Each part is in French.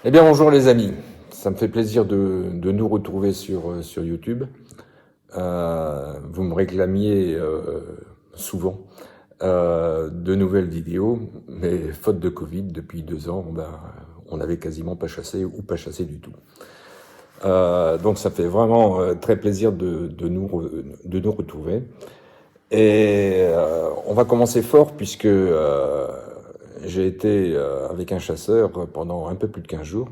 Eh bien, bonjour les amis. Ça me fait plaisir de nous retrouver sur YouTube. Vous me réclamiez souvent de nouvelles vidéos, mais faute de Covid, depuis 2 ans, on n'avait quasiment pas chassé ou pas chassé du tout. Donc ça fait vraiment très plaisir de nous retrouver. Et on va commencer fort puisque j'ai été avec un chasseur pendant un peu plus de 15 jours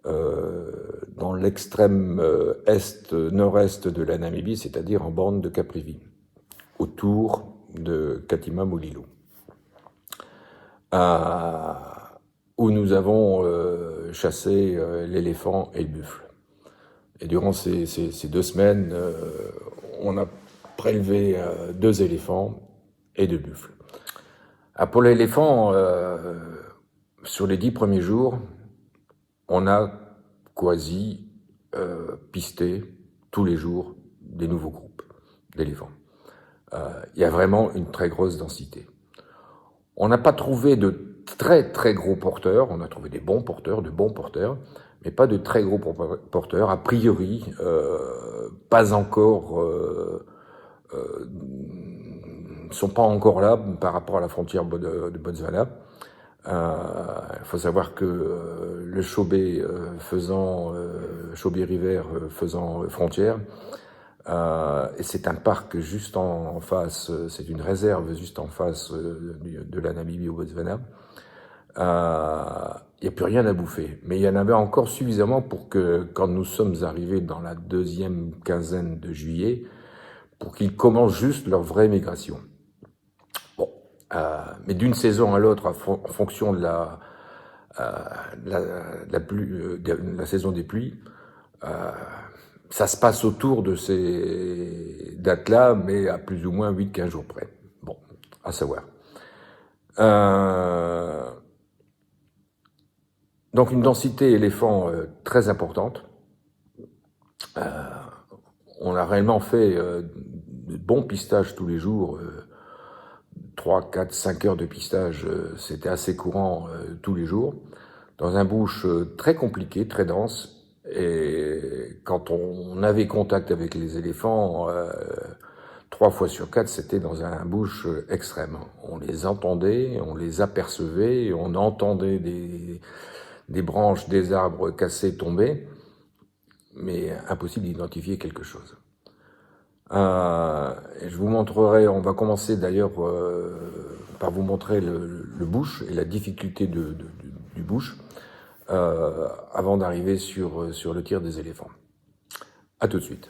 dans l'extrême nord-est de la Namibie, c'est-à-dire en bande de Caprivi, autour de Katima Mulilo, où nous avons chassé l'éléphant et le buffle. Et durant ces 2 semaines, on a prélevé 2 éléphants et 2 buffles. Pour l'éléphant, sur les 10 premiers jours, on a quasi pisté tous les jours des nouveaux groupes d'éléphants. Il y a vraiment une très grosse densité. On n'a pas trouvé de très très gros porteurs, on a trouvé des bons porteurs, de bons porteurs, mais pas de très gros porteurs. A priori, pas encore, sont pas encore là par rapport à la frontière de Botswana. Il faut savoir que le Chobé Chobé River faisant frontière, et c'est un parc juste en face, c'est une réserve juste en face de la Namibie au Botswana. Il n'y a plus rien à bouffer, mais il y en avait encore suffisamment pour que, quand nous sommes arrivés dans la deuxième quinzaine de juillet, pour qu'ils commencent juste leur vraie migration. Bon, mais d'une saison à l'autre, en fonction de la saison des pluies, ça se passe autour de ces dates-là, mais à plus ou moins 8-15 jours près. Bon, à savoir. Donc une densité éléphant très importante. On a réellement fait de bons pistages tous les jours. 3, 4, 5 heures de pistage, c'était assez courant tous les jours. Dans un bush très compliqué, très dense. Et quand on avait contact avec les éléphants, 3 fois sur 4, c'était dans un bush extrême. On les entendait, on les apercevait, on entendait des branches des arbres cassés tomber, mais impossible d'identifier quelque chose. Je vous montrerai, on va commencer d'ailleurs par vous montrer le bush et la difficulté du bush avant d'arriver sur le tir des éléphants. À tout de suite.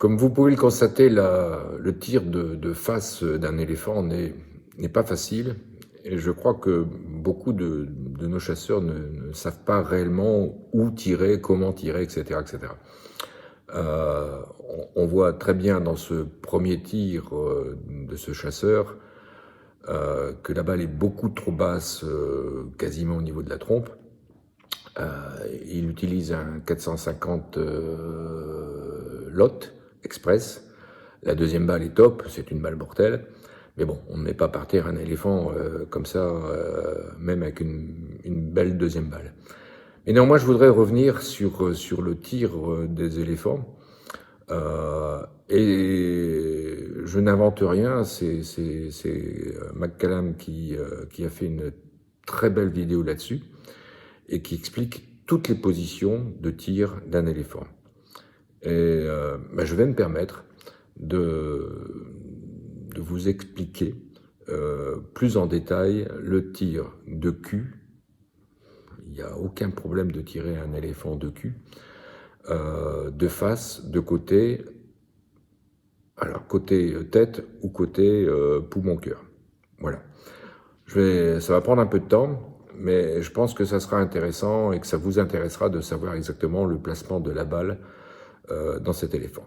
Comme vous pouvez le constater, le tir de face d'un éléphant n'est pas facile, et je crois que beaucoup de nos chasseurs ne savent pas réellement où tirer, comment tirer, etc., etc. On voit très bien dans ce premier tir de ce chasseur que la balle est beaucoup trop basse, quasiment au niveau de la trompe. Il utilise un 450 Lot Express. La deuxième balle est top, c'est une balle mortelle. Mais bon, on ne met pas par terre un éléphant comme ça, même avec une belle deuxième balle. Mais néanmoins, je voudrais revenir sur le tir des éléphants. Et je n'invente rien, c'est McCallum qui a fait une très belle vidéo là-dessus et qui explique toutes les positions de tir d'un éléphant. Et je vais me permettre de vous expliquer plus en détail le tir de cul. Il n'y a aucun problème de tirer un éléphant de cul, de face, de côté, alors côté tête ou côté poumon-cœur. Voilà. Ça va prendre un peu de temps, mais je pense que ça sera intéressant et que ça vous intéressera de savoir exactement le placement de la balle dans cet éléphant.